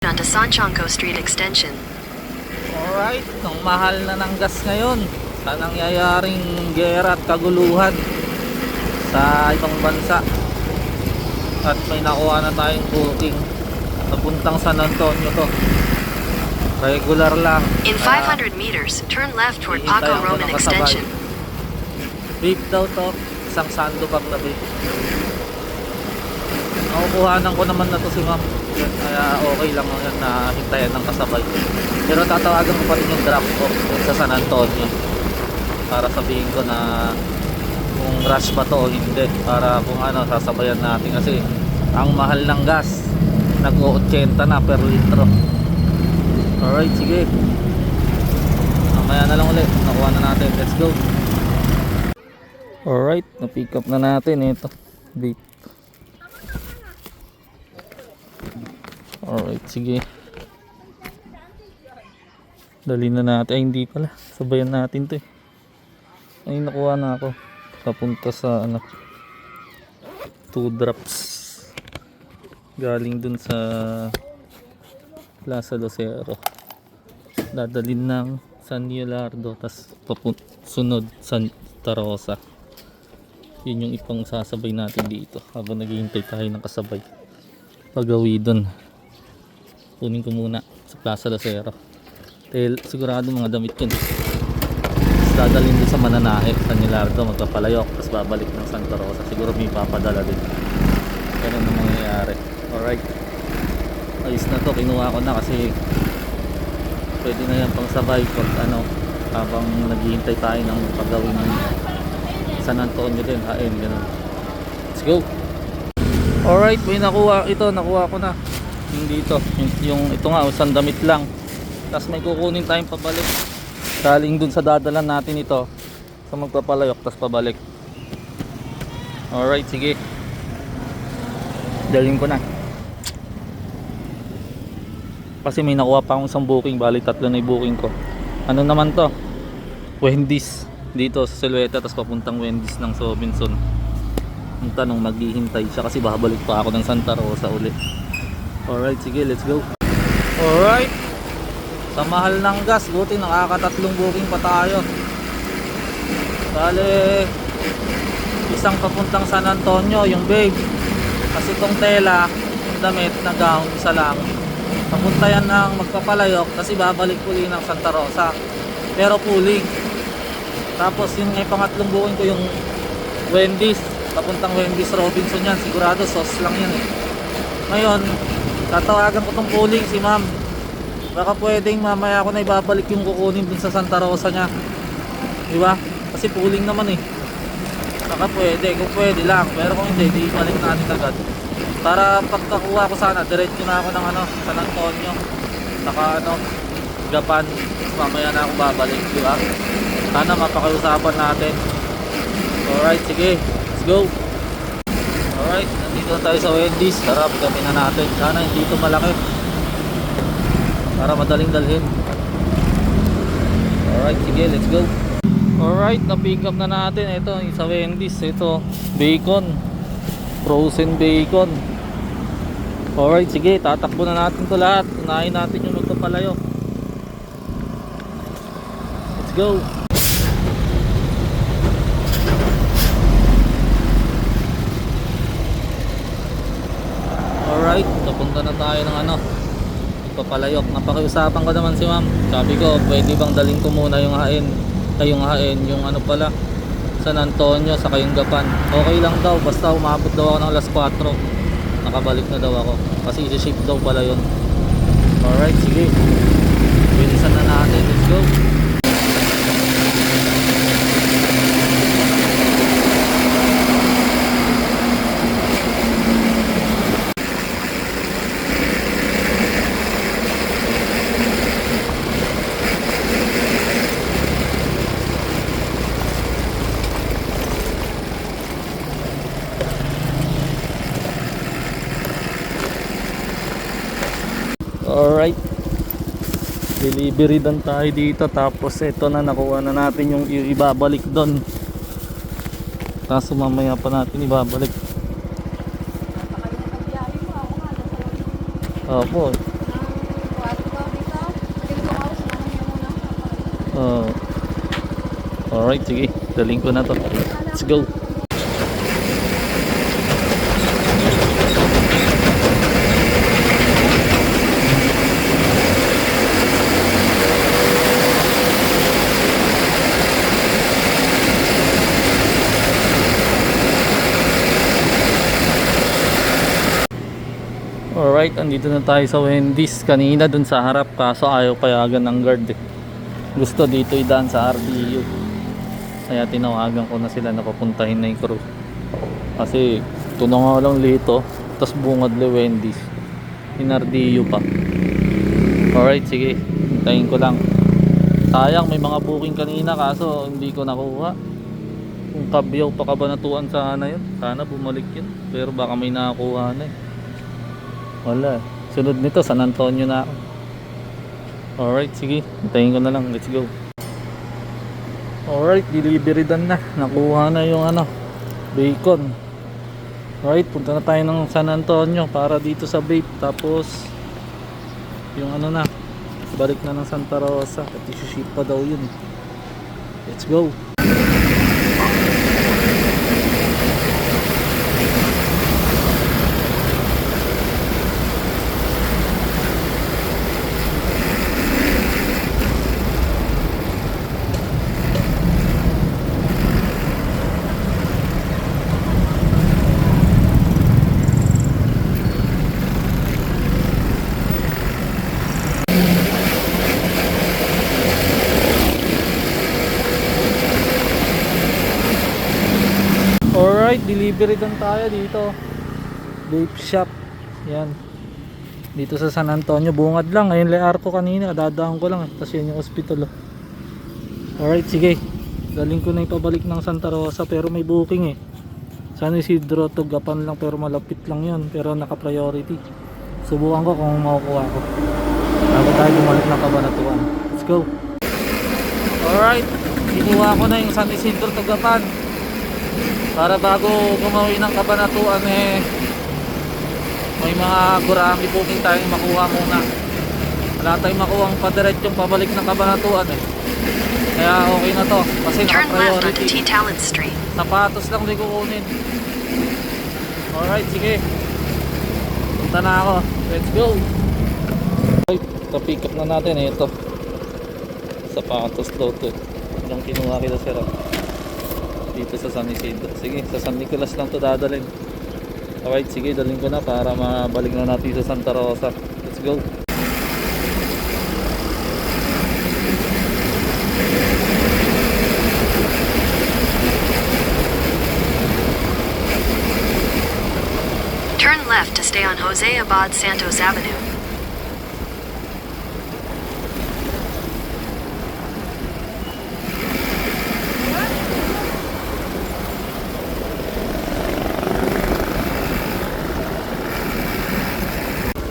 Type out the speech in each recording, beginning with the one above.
onto Sanchonco Street Extension. Alright, ang mahal na ng gas ngayon sa nangyayaring gera at kaguluhan sa ibang bansa. At may nakuha na tayong booking papuntang San Antonio to. Regular lang. In 500 meters, turn left toward Hihintayan Paco ko Roman ng kasabay. Extension. Beef daw to, isang sando pag na beef. Nakukuhanan ko naman na to si ma'am, kaya okay lang yan na hintayan ng kasabay. Pero tatawagan ko pa rin yung drop ko sa San Antonio para sabihin ko na kung rush ba to o hindi, para kung ano sasabayan natin kasi ang mahal ng gas, nag-80 na per litro. Alright, sige, mamaya na lang ulit nakuha na natin. Let's go. Alright, na-pick up na natin ito beef. Alright, sige, dali na natin. Ay hindi pala, sabayan natin to eh. Ay nakuha na ako papunta sa ano, 2 drops galing dun sa Plaza Lucero, dadalhin ng San Leonardo, tas sunod Santa Rosa. Yun yung ipang sasabay natin dito habang naghihintay tayo ng kasabay pagawi dun. Kunin ko muna sa Plaza Lucero dahil sigurado mga damit yun. Tapos dadalhin din sa Mananahe, San Leonardo, magpapalayok, tapos babalik ng Santa Rosa. Siguro may papadala din. Ganun ang mangyayari. Alright, ayos na to, kinuha ko na kasi pwede na yan pang sabay pag ano, habang naghihintay tayo ng pagawin ng San Antonio din, hain, ganun. Let's go. Alright, may nakuha ko na yung dito, yung ito nga, isang damit lang, tapos may kukunin tayong pabalik galing dun sa dadalan natin ito sa magpapalayok, tapos pabalik. Alright, sige, dalhin ko na kasi may nakuha pa akong isang booking, bali 3 na yung booking ko. Ano naman to, Wendy's dito sa Silueta, tapos papuntang Wendy's ng Robinson. Ang tanong, maghihintay siya kasi babalik pa ako ng Santa Rosa ulit. Alright, sige, let's go. Alright, sa mahal ng gas, buti nakakatatlong booking pa tayo. Bale, isang papuntang San Antonio, yung babe, kasi itong tela, yung damit na gown, isa lang. Papunta yan ng magpapalayok kasi babalik uli ng Santa Rosa, pero pooling. Tapos yung pangatlong booking ko, yung Wendy's, papuntang Wendy's Robinson yan, sigurado sauce lang yan eh. Ngayon, tatawagan ko tong pooling si ma'am, baka pwedeng mamaya ako na ibabalik yung kukunin dun sa Santa Rosa nya, diba? Kasi pooling naman eh, baka pwede, kung pwede lang, pero kung hindi, di balik natin agad para pagkakuha ko sana, diretso na ako ng ano, San Antonio, saka ano, Gapan, mamaya na ako babalik, diba? Sana mapakiusapan natin. Alright, sige, let's go. Alright, nandito na tayo sa Wendy's. Tara, pagkamin na natin. Sana hindi ito malaki para madaling dalhin. Alright, sige, let's go. Alright, na-pick up na natin. Ito, sa Wendy's. Ito, bacon, frozen bacon. Alright, sige, tatakbo na natin ito lahat. Unahin natin yung magpapalayo. Let's go. Alright, papunta na tayo ng ano, magpapalayok. Napakiusapan ko naman si ma'am. Sabi ko, pwede bang dalhin ko muna yung hain, yung ano pala, San Antonio sa kayong Gapan. Okay lang daw, basta umabot daw ako ng alas 4. Nakabalik na daw ako kasi isi-ship daw pala yun. Alright, sige, bilisan na natin, let's go. Alright, delivery dan tayo dito, tapos ito na, nakuha na natin yung ibabalik doon. Tapos mamaya pa natin ibabalik. Opo. Oh. Alright, sige. Daling ko na to. Let's go. Alright, andito na tayo sa Wendy's. Kanina dun sa harap, kaso ayaw payagan ng guard eh. Gusto dito idaan sa RDU. Kaya tinawagan ko na sila na papuntahin na yung crew. Kasi ito na nga lang lito, tas bungad le Wendy's. In RDU pa. Alright, sige. Hintayin ko lang. Sayang, may mga booking kanina kaso hindi ko nakuha. Kung Kabyaw pa Kabanatuan sana yun. Sana bumalik yun. Pero baka may nakakuha na eh. Wala. Sunod nito, San Antonio na ako. Alright, sige. Hintayin ko na lang. Let's go. Alright, delivery done na. Nakuha na yung bacon. Alright, punta na tayo ng San Antonio para dito sa vape. Tapos, yung na, balik na ng Santa Rosa. At isi-ship pa daw yun. Let's go. Alright, delivery doon tayo dito. Vape shop. Yan. Dito sa San Antonio, bungad lang. Ayun le arko kanina, dadaan ko lang eh. Tapos yan yung hospital oh. Alright, sige. Daling ko na ipabalik ng Santa Rosa pero may booking eh. San Isidro to Gapan lang pero malapit lang yun. Pero naka-priority. Subukan ko kung makukuha ko. Bago tayo bumalik ng Kabanatuan. Let's go. Alright, kinuha ko na yung San Isidro to Gapan. Para bago gumawi ng Kabanatuan eh, may mga gurami booking tayong makuha muna. Wala tayong makuha ang padiretsong pabalik ng Kabanatuan eh. Kaya okay na to kasi Turn left onto naka-priority. T. Talent Street. Sapatos lang di kukunin. Alright, sige. Punta na ako. Let's go. Alright, pick up na natin eh. Ito sapatos daw to. Yung kinuha kita sir dito sa San Isidro. Sige, sa San Nicolas lang to dadalhin. Alright, sige, dalhin ko na para mabalik na natin sa Santa Rosa. Let's go. Turn left to stay on Jose Abad Santos Avenue.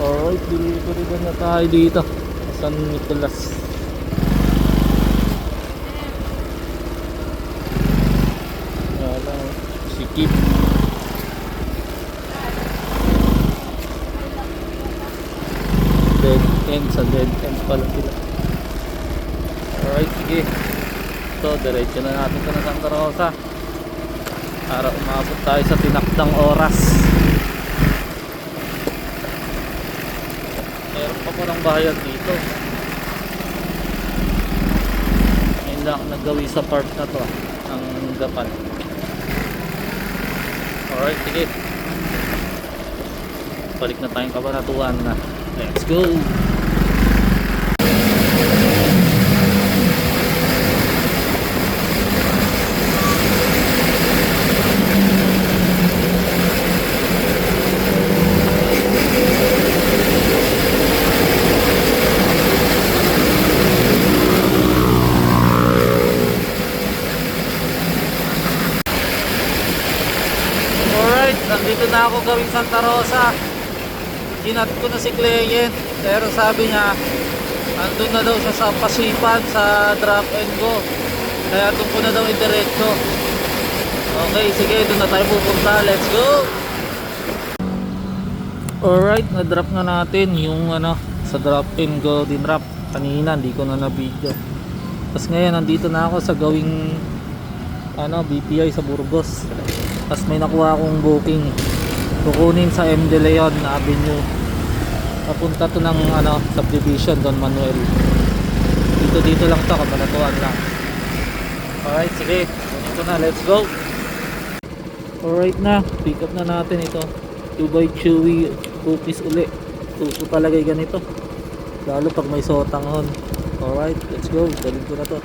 Alright, delivery na tayo dito sa San Nicolas. Wala, si Kip. Dead end, sa dead end pala sila. Alright, sige. So, diretso na natin ito na Santa Rosa para umabot tayo sa tinakdang oras. Meron pa po ng bayad dito. Ngayon lang nagawi sa park na to ang Gapan. Alright, sige. Balik na tayong Kabanatuan na. Let's go. Nandito na ako gawing Santa Rosa. Ginat ko na si client, pero sabi niya andun na daw siya sa Pasipan sa drop and go, kaya doon ko na daw idiretso. Okay, sige, doon na tayo pupunta. Let's go. Alright, na-drop na natin yung sa drop and go din wrap. Kanina hindi ko na na-video. Tapos ngayon nandito na ako sa gawing BPI sa Burgos. Tapos may nakuha akong booking. Kukunin sa M. De Leon Avenue. Papunta to ng subdivision Don Manuel. Dito lang to, kabanatuan lang. Alright, sige. Ito na, let's go. Alright na, pick up na natin ito. 2x chewy cookies uli. Gusto talaga yung ganito. Lalo pag may sotanghon. Alright, let's go. Dalhin ko na to.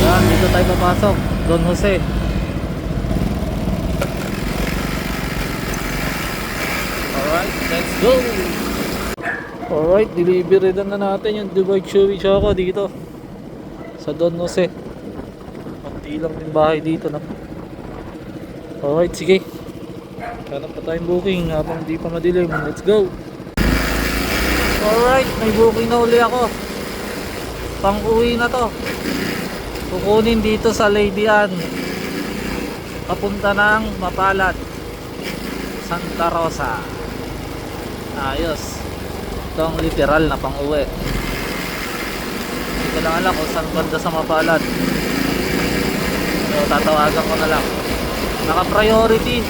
Yan, dito tayo papasok. Don Jose. Alright, let's go. Alright, delivery na natin yung Dubai Chewy Choco dito sa Don Jose. Kunti lang din bahay dito na. Alright, sige. Hanap pa tayong booking habang di pa madilim. Let's go. Alright, may booking na uli ako. Pang uwi na to. Kukunin dito sa Lady Anne. Papunta ng Mapalad, Santa Rosa. Ayos. Ito ang literal na pang uwi. Hindi ko lang alam kung saan banda sa Mapalad. So tatawagan ko na lang. Naka priority.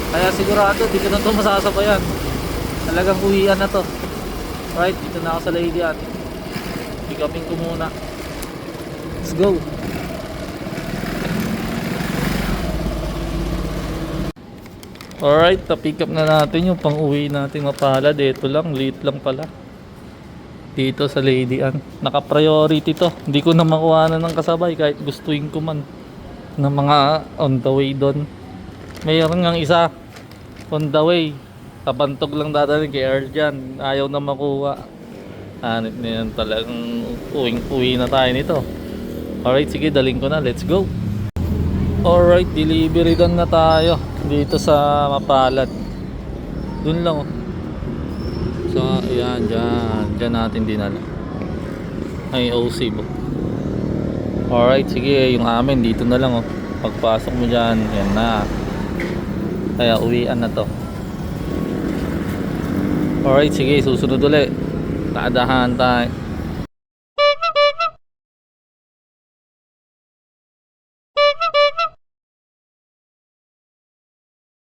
Kaya sigurado di ko na ito masasabayan. Talagang uwian na to. Right, dito na ako sa Lady Anne. Pick upin ko muna. Let's go. Alright, na-pick up na natin yung pang-uwi natin Mapalad. Ito lang, late lang pala. Dito sa Lady Anne. Naka-priority to. Hindi ko na makuha na ng kasabay kahit gustuin ko man. Ng mga on the way doon. Mayroon ngang isa on the way. Kapantog lang dadalhin kay Earl dyan. Ayaw na makuha. Hanip na yan talagang uwi na tayo nito. Alright, sige, daling ko na. Let's go. Alright, delivery done na tayo dito sa Mapalad. Dun lang, oh. So, ayan, dyan natin dinala. Ay, OC po. Alright, sige, yung amin dito na lang, oh. Pagpasok mo dyan, yan na. Kaya uwian na to. Alright, sige, susunod ulit. Taadahan tayo.